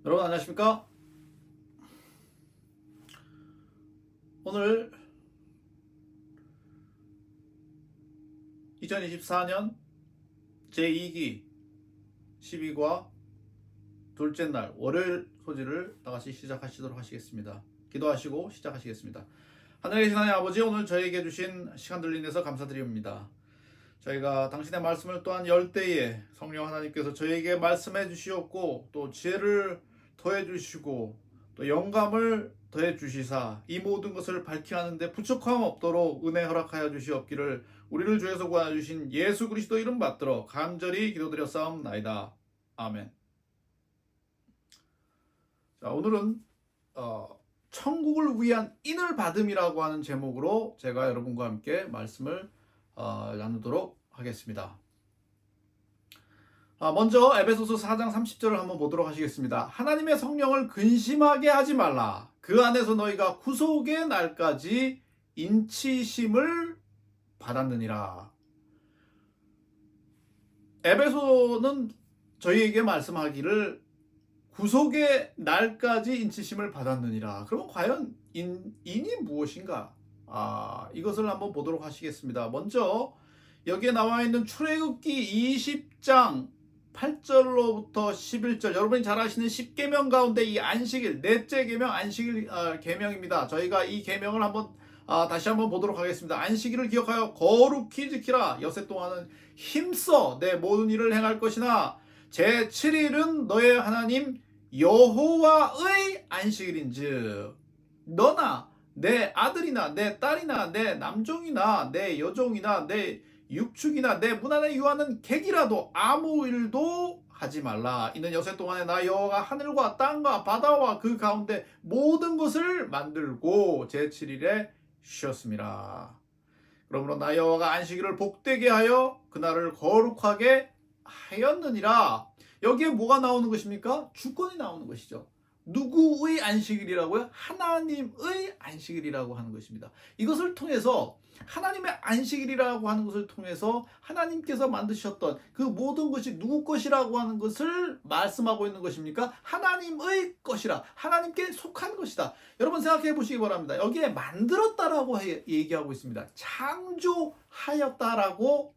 여러분 안녕하십니까? 오늘 2024년 제2기 12과 둘째 날 월요일 소지를 다같이 시작하시도록 하시겠습니다. 기도하시고 시작하시겠습니다. 하늘에 계신 하나님 아버지, 오늘 저희에게 주신 시간들 인해서 감사드립니다. 저희가 당신의 말씀을 또한 열 때에 성령 하나님께서 저희에게 말씀해 주시었고, 또 지혜를 더해 주시고, 또 영감을 더해 주시사 이 모든 것을 밝히 하는데 부족함 없도록 은혜 허락하여 주시옵기를 우리를 주에서 구하여 주신 예수 그리스도 이름 받들어 간절히 기도드렸사옵나이다. 아멘. 자, 오늘은 천국을 위한 인을 받음이라고 하는 제목으로 제가 여러분과 함께 말씀을 나누도록 하겠습니다. 먼저 에베소서 4장 30절을 한번 보도록 하시겠습니다. 하나님의 성령을 근심하게 하지 말라. 그 안에서 너희가 구속의 날까지 인치심을 받았느니라. 에베소는 저희에게 말씀하기를 구속의 날까지 인치심을 받았느니라. 그러면 과연 인이 무엇인가? 이것을 한번 보도록 하시겠습니다. 먼저 여기에 나와 있는 출애굽기 20장 8절로부터 11절, 여러분이 잘 아시는 10계명 가운데 이 안식일, 넷째 계명 안식일 계명입니다. 저희가 이 계명을 한번 다시 한번 보도록 하겠습니다. 안식일을 기억하여 거룩히 지키라. 여세 동안은 힘써 내 모든 일을 행할 것이나 제7일은 너의 하나님 여호와의 안식일인즉 너나 내 아들이나 내 딸이나 내 남종이나 내 여종이나 내 육축이나 내 문 안에 유하는 객이라도 아무 일도 하지 말라. 이는 여세 동안에 나 여호와가 하늘과 땅과 바다와 그 가운데 모든 것을 만들고 제7일에 쉬었습니다. 그러므로 나 여호와가 안식일을 복되게 하여 그날을 거룩하게 하였느니라. 여기에 뭐가 나오는 것입니까? 주권이 나오는 것이죠. 누구의 안식일이라고요? 하나님의 안식일이라고 하는 것입니다. 이것을 통해서 하나님의 안식일이라고 하는 것을 통해서 하나님께서 만드셨던 그 모든 것이 누구 것이라고 하는 것을 말씀하고 있는 것입니까? 하나님의 것이라, 하나님께 속한 것이다. 여러분 생각해 보시기 바랍니다. 여기에 만들었다라고 얘기하고 있습니다. 창조하였다라고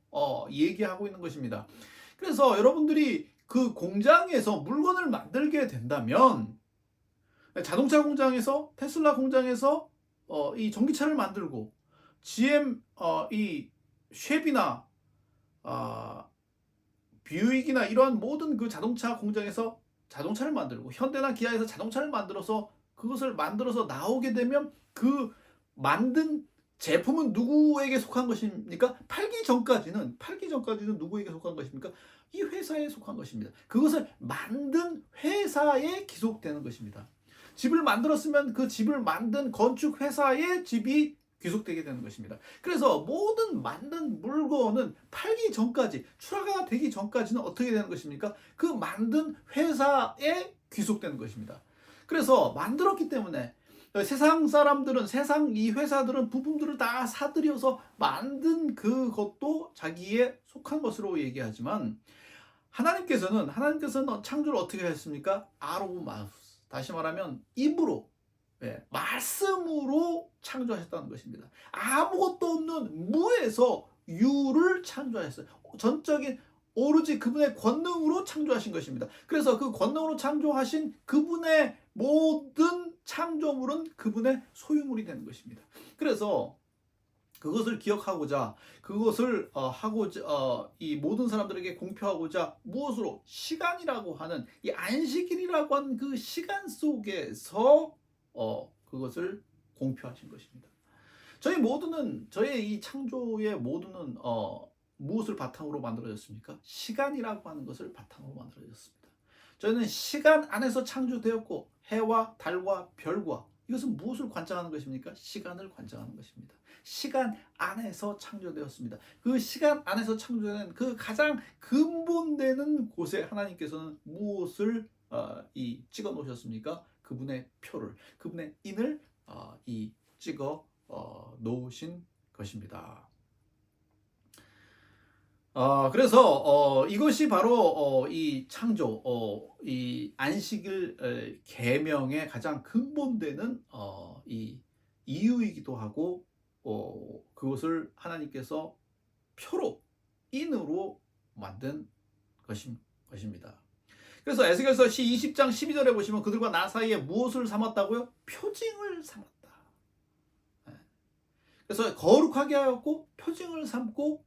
얘기하고 있는 것입니다. 그래서 여러분들이 그 공장에서 물건을 만들게 된다면, 자동차 공장에서, 테슬라 공장에서 이 전기차를 만들고, GM 이 쉐비나 뷰익이나 이러한 모든 그 자동차 공장에서 자동차를 만들고, 현대나 기아에서 자동차를 만들어서 그것을 만들어서 나오게 되면 그 만든 제품은 누구에게 속한 것입니까? 팔기 전까지는 누구에게 속한 것입니까? 이 회사에 속한 것입니다. 그것을 만든 회사에 귀속되는 것입니다. 집을 만들었으면 그 집을 만든 건축 회사의 집이 귀속되게 되는 것입니다. 그래서 모든 만든 물건은 팔기 전까지, 출하가 되기 전까지는 어떻게 되는 것입니까? 그 만든 회사에 귀속되는 것입니다. 그래서 만들었기 때문에 세상 사람들은, 세상 이 회사들은 부품들을 다 사들여서 만든 그것도 자기에 속한 것으로 얘기하지만, 하나님께서는 창조를 어떻게 했습니까? 아로마우스, 다시 말하면 입으로, 말씀으로 창조하셨다는 것입니다. 아무것도 없는 무에서 유를 창조하셨어요. 전적인 오로지 그분의 권능으로 창조하신 것입니다. 그래서 그 권능으로 창조하신 그분의 모든 창조물은 그분의 소유물이 되는 것입니다. 그래서 그것을 기억하고자, 그것을 이 모든 사람들에게 공표하고자 무엇으로? 시간이라고 하는, 이 안식일이라고 하는 그 시간 속에서 그것을 공표하신 것입니다. 저희의 이 창조의 모두는 무엇을 바탕으로 만들어졌습니까? 시간이라고 하는 것을 바탕으로 만들어졌습니다. 저희는 시간 안에서 창조되었고, 해와 달과 별과, 이것은 무엇을 관장하는 것입니까? 시간을 관장하는 것입니다. 시간 안에서 창조되었습니다. 그 시간 안에서 창조된 그 가장 근본되는 곳에 하나님께서는 무엇을 찍어 놓으셨습니까? 그분의 표를, 그분의 인을 찍어 놓으신 것입니다. 그래서 이것이 바로 이 창조, 이 안식일 계명의 가장 근본되는 이 이유이기도 하고, 그것을 하나님께서 표로, 인으로 만든 것입니다. 그래서 에스겔서 시 20장 12절에 보시면 그들과 나 사이에 무엇을 삼았다고요? 표징을 삼았다. 그래서 거룩하게 하였고 표징을 삼고,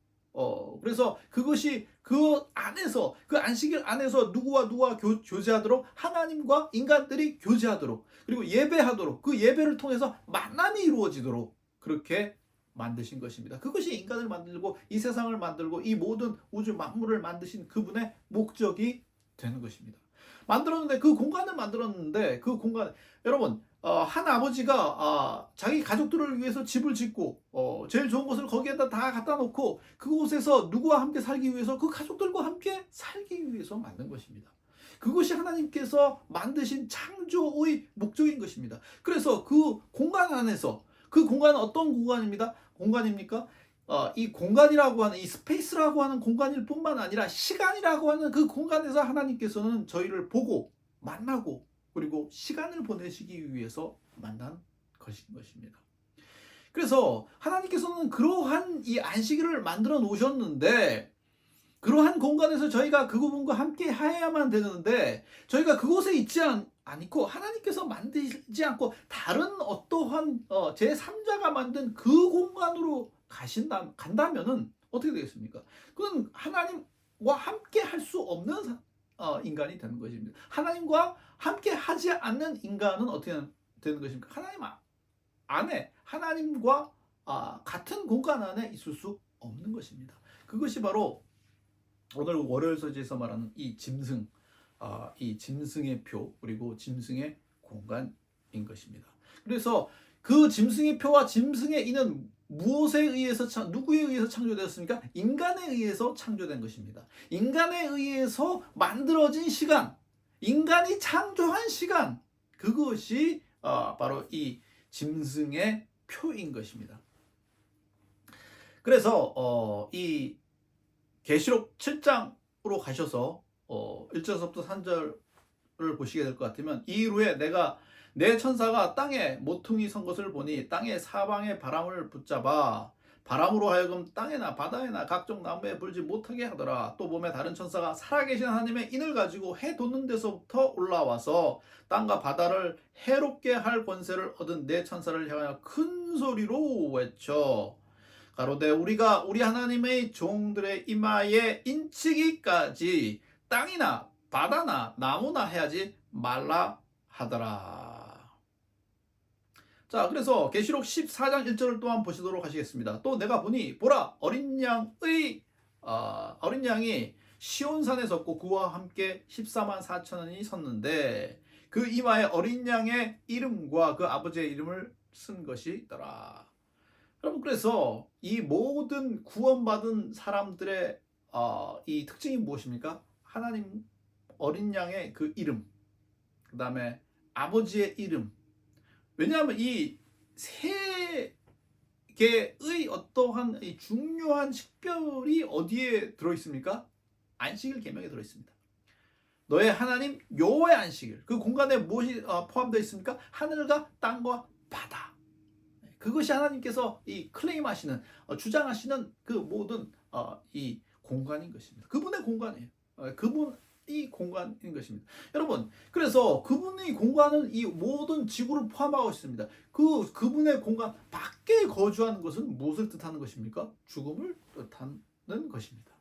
그래서 그것이 그 안에서, 그 안식일 안에서 누구와 누가 교제하도록, 하나님과 인간들이 교제하도록, 그리고 예배하도록, 그 예배를 통해서 만남이 이루어지도록 그렇게 만드신 것입니다. 그것이 인간을 만들고 이 세상을 만들고 이 모든 우주 만물을 만드신 그분의 목적이 되는 것입니다. 만들었는데, 그 공간을 만들었는데, 그 공간, 여러분, 한 아버지가 자기 가족들을 위해서 집을 짓고 제일 좋은 것을 거기에다 다 갖다 놓고 그곳에서 누구와 함께 살기 위해서, 그 가족들과 함께 살기 위해서 만든 것입니다. 그것이 하나님께서 만드신 창조의 목적인 것입니다. 그래서 그 공간 안에서, 그 공간은 어떤 공간입니까? 이 공간이라고 하는, 이 스페이스라고 하는 공간일 뿐만 아니라 시간이라고 하는 그 공간에서 하나님께서는 저희를 보고 만나고 그리고 시간을 보내시기 위해서 만난 것입니다. 그래서 하나님께서는 그러한 이 안식일을 만들어 놓으셨는데, 그러한 공간에서 저희가 그 부분과 함께 해야만 되는데, 저희가 그곳에 있지 않고 하나님께서 만들지 않고 다른 어떠한 제3자가 만든 그 공간으로 간다면은 어떻게 되겠습니까? 그건 하나님과 함께 할 수 없는 인간이 되는 것입니다. 하나님과 함께 하지 않는 인간은 어떻게 되는 것입니까? 하나님 안에, 하나님과 같은 공간 안에 있을 수 없는 것입니다. 그것이 바로 오늘 월요일 서지에서 말하는 이 짐승, 이 짐승의 표, 그리고 짐승의 공간인 것입니다. 그래서 그 짐승의 표와 짐승의 인은 무엇에 의해서, 누구에 의해서 창조되었습니까? 인간에 의해서 창조된 것입니다. 인간에 의해서 만들어진 시간, 인간이 창조한 시간, 그것이 바로 이 짐승의 표인 것입니다. 그래서 이 계시록 7장으로 가셔서 1절부터 3절을 보시게 될 것 같으면, 이후에 내가 내 천사가 땅에 모퉁이 선 것을 보니 땅의 사방에 바람을 붙잡아 바람으로 하여금 땅에나 바다에나 각종 나무에 불지 못하게 하더라. 또 보매 다른 천사가 살아계신 하나님의 인을 가지고 해 돋는 데서부터 올라와서 땅과 바다를 해롭게 할 권세를 얻은 내 천사를 향하여 큰 소리로 외쳐 가로되 우리가 우리 하나님의 종들의 이마에 인치기까지 땅이나 바다나 나무나 해하지 말라 하더라. 자, 그래서 계시록 14장 1절을 또한 보시도록 하시겠습니다. 또 내가 보니 보라 어린 양이 시온산에 섰고 그와 함께 14만 4천원이 섰는데 그 이마에 어린 양의 이름과 그 아버지의 이름을 쓴 것이 있더라. 여러분, 그래서 이 모든 구원받은 사람들의 이 특징이 무엇입니까? 하나님 어린 양의 그 이름, 그 다음에 아버지의 이름. 왜냐하면 이 세 개의 어떠한 이 중요한 식별이 어디에 들어있습니까? 안식일 계명에 들어있습니다. 너의 하나님 여호와의 안식일, 그 공간에 무엇이 포함되어 있습니까? 하늘과 땅과 바다. 그것이 하나님께서 이 클레임하시는, 주장하시는 그 모든 이 공간인 것입니다. 그분의 공간이에요. 그분이 공간인 것입니다. 여러분, 그래서 그분의 공간은 이 모든 지구를 포함하고 있습니다. 그분의 공간 밖에 거주하는 것은 무엇을 뜻하는 것입니까? 죽음을 뜻하는 것입니다.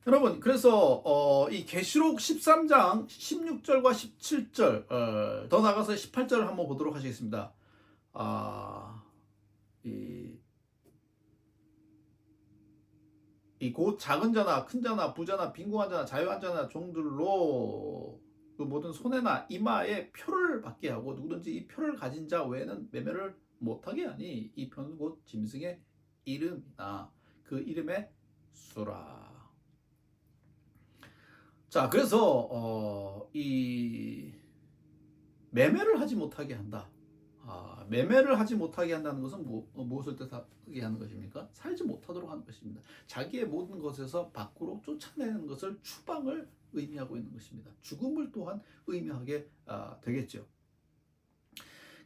여러분, 그래서 이 계시록 13장 16절과 17절, 더 나가서 18절을 한번 보도록 하시겠습니다. 이 곧 작은 자나 큰 자나 부자나 빈궁한 자나 자유한 자나 종들로 그 모든 손에나 이마에 표를 받게 하고 누구든지 이 표를 가진 자 외에는 매매를 못하게 하니 이 표는 곧 짐승의 이름이나 그 이름의 수라. 자, 그래서 이 매매를 하지 못하게 한다. 매매를 하지 못하게 한다는 것은 무엇을 뜻하게 하는 것입니까? 살지 못하도록 하는 것입니다. 자기의 모든 것에서 밖으로 쫓아내는 것을 추방을 의미하고 있는 것입니다. 죽음을 또한 의미하게 되겠죠.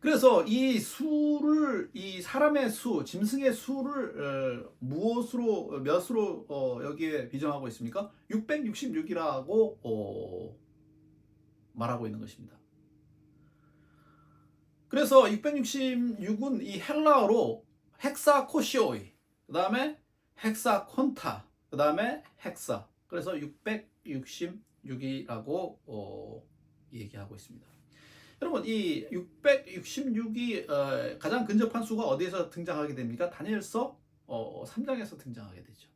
그래서 이 수를, 이 사람의 수, 짐승의 수를 무엇으로, 몇으로 여기에 비정하고 있습니까? 666이라고 말하고 있는 것입니다. 그래서 666은 이 헬라어로 헥사코시오이, 그 다음에 헥사콘타, 그 다음에 헥사. 그래서 666이라고 얘기하고 있습니다. 여러분, 이 666이 가장 근접한 수가 어디에서 등장하게 됩니까? 다니엘서 3장에서 등장하게 되죠.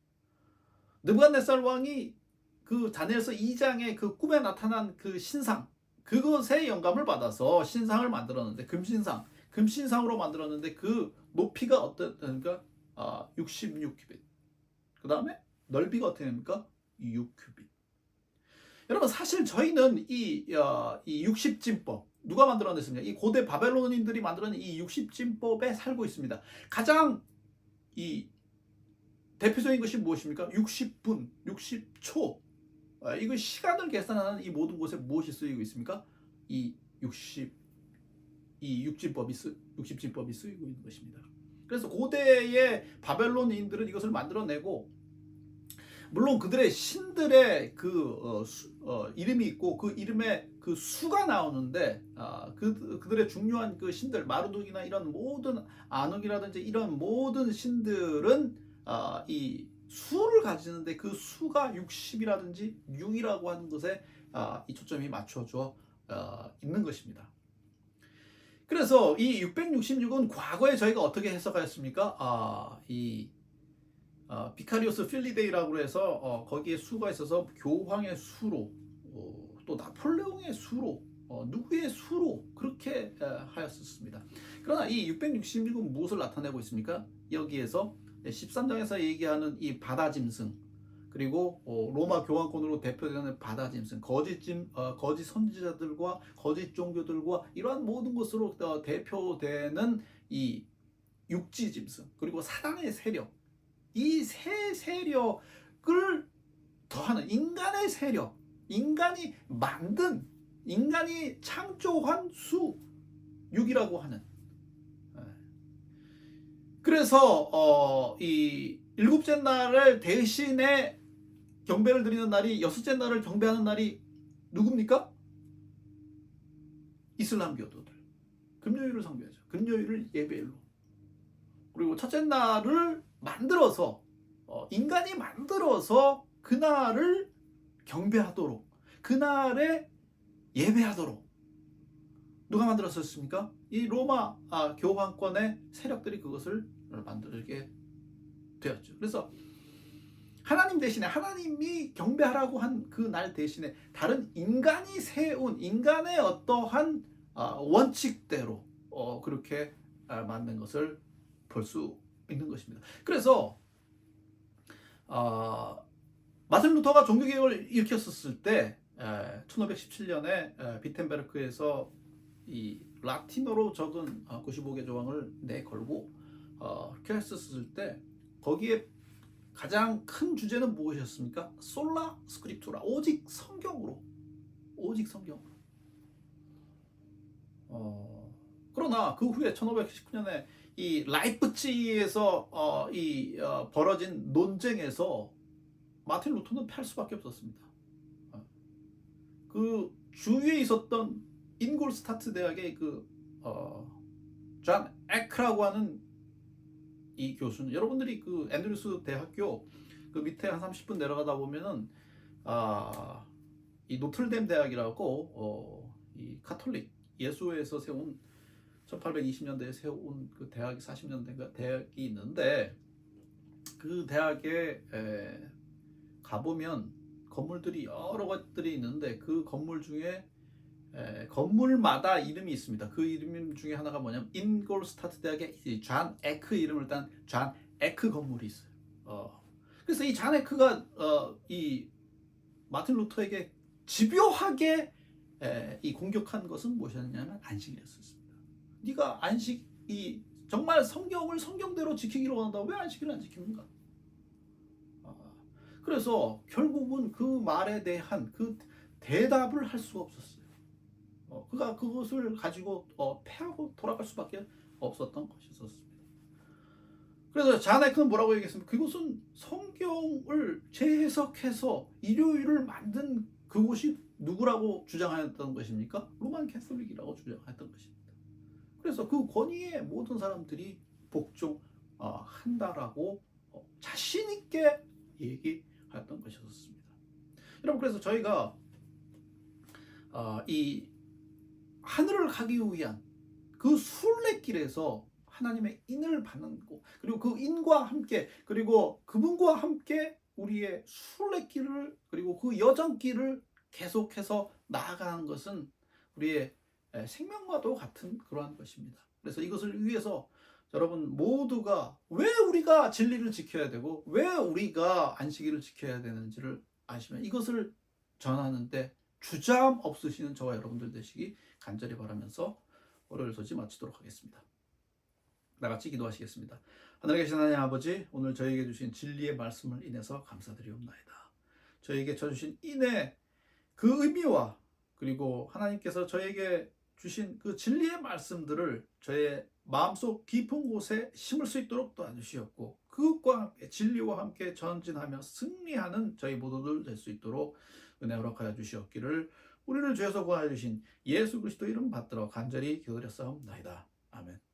느부갓네살 왕이 그 다니엘서 2장의 그 꿈에 나타난 그 신상, 그것에 영감을 받아서 신상을 만들었는데, 금신상으로 만들었는데 그 높이가 어떻습니까? 66큐빗. 그 다음에 넓이가 어떻게 됩니까? 6큐빗. 여러분, 사실 저희는 이 60진법, 누가 만들어냈습니까? 이 고대 바벨론인들이 만들어낸 이 60진법에 살고 있습니다. 가장 이 대표적인 것이 무엇입니까? 60분, 60초. 이거 시간을 계산하는 이 모든 곳에 무엇이 쓰이고 있습니까? 이 60진법이 쓰이고 있는 것입니다. 그래서 고대의 바벨론인들은 이것을 만들어내고, 물론 그들의 신들의 이름이 있고 그 이름에 그 수가 나오는데, 그들의 중요한 그 신들, 마르둑이나 이런 모든, 아눅이라든지 이런 모든 신들은 이 수를 가지는데, 그 수가 60이라든지 6이라고 하는 것에 이 초점이 맞춰져 있는 것입니다. 그래서 이 666은 과거에 저희가 어떻게 해석하였습니까? 비카리오스 필리데이라고 해서 거기에 수가 있어서 교황의 수로, 또 나폴레옹의 수로, 누구의 수로 그렇게 하였었습니다. 그러나 이 666은 무엇을 나타내고 있습니까? 여기에서 13장에서 얘기하는 이 바다 짐승, 그리고 로마 교황권으로 대표되는 바다 짐승, 거짓 선지자들과 거짓 종교들과 이러한 모든 것으로 대표되는 이 육지 짐승, 그리고 사단의 세력, 이 세 세력을 더하는 인간의 세력, 인간이 창조한 수 6이라고 하는. 그래서 이 일곱째 날을 대신에 경배를 드리는 날이, 여섯째 날을 경배하는 날이 누굽니까? 이슬람교도들. 금요일을 상배하죠. 금요일을 예배일로. 그리고 첫째 날을 만들어서, 인간이 만들어서 그날을 경배하도록, 그날에 예배하도록 누가 만들었었습니까? 이 로마 교황권의 세력들이 그것을 만들게 되었죠. 그래서 하나님 대신에, 하나님이 경배하라고 한 그 날 대신에 다른 인간이 세운 인간의 어떠한 원칙대로 그렇게 만든 것을 볼 수 있는 것입니다. 그래서 마틴 루터가 종교개혁을 일으켰었을 때 1517년에 비텐베르크에서 이 라틴어로 적은 95개 조항을 내걸고 그렇게 했었을 때, 거기에 가장 큰 주제는 무엇이었습니까? 솔라 스크립투라, 오직 성경으로. 그러나 그 후에 1519년에 이 라이프치히에서 벌어진 논쟁에서 마틴 루터는 패할 수밖에 없었습니다. 그 주위에 있었던 잉골스타트 대학의 존 에크라고 하는 이 교수는, 여러분들이 그 앤드루스 대학교 그 밑에 한 30분 내려가다 보면은 이 노틀댐 대학이라고 이 카톨릭 예수회에서 세운 1820년대에 세운 그 대학이 40년대인가 대학이 있는데, 그 대학에 가보면 건물들이 여러 것들이 있는데, 그 건물 중에 건물마다 이름이 있습니다. 그 이름 중에 하나가 뭐냐면 잉골스타트 대학의 존 에크 이름을 딴 존 에크 건물이 있어요. 그래서 이 존 에크가 이 마틴 루터에게 집요하게 이 공격한 것은 무엇이었냐면 안식일이었습니다. 네가 안식 이 정말 성경을 성경대로 지키기를 원한다고 왜 안식일을 안 지킵니까? 아, 그래서 결국은 그 말에 대한 그 대답을 할 수가 없었어요. 그가 그것을 가지고 패하고 돌아갈 수밖에 없었던 것이었습니다. 그래서 잔 아이크는 뭐라고 얘기했습니까? 그것은 성경을 재해석해서 일요일을 만든 그곳이 누구라고 주장하였던 것입니까? 로만 캐톨릭이라고 주장했던 것입니다. 그래서 그 권위에 모든 사람들이 복종한다라고 자신 있게 얘기하였던 것이었습니다. 여러분, 그래서 저희가 이 하늘을 가기 위한 그 순례길에서 하나님의 인을 받는 것, 그리고 그 인과 함께, 그리고 그분과 함께 우리의 순례길을, 그리고 그 여정길을 계속해서 나아가는 것은 우리의 생명과도 같은 그러한 것입니다. 그래서 이것을 위해서 여러분 모두가 왜 우리가 진리를 지켜야 되고 왜 우리가 안식일을 지켜야 되는지를 아시면 이것을 전하는데 주저함 없으시는 저와 여러분들 되시기 간절히 바라면서 월요일 소식 마치도록 하겠습니다. 나같이 기도하시겠습니다. 하늘에 계신 하나님 아버지, 오늘 저에게 주신 진리의 말씀을 인해서 감사드리옵나이다. 저에게 주신 인의 그 의미와 그리고 하나님께서 저에게 주신 그 진리의 말씀들을 저의 마음속 깊은 곳에 심을 수 있도록 도와주시었고, 그것과 함께 진리와 함께 전진하며 승리하는 저희 모두들 될 수 있도록 은혜 허락하여 주시옵기를 우리를 죄에서 구하여 주신 예수 그리스도 이름 받들어 간절히 기도드렸사옵나이다. 아멘.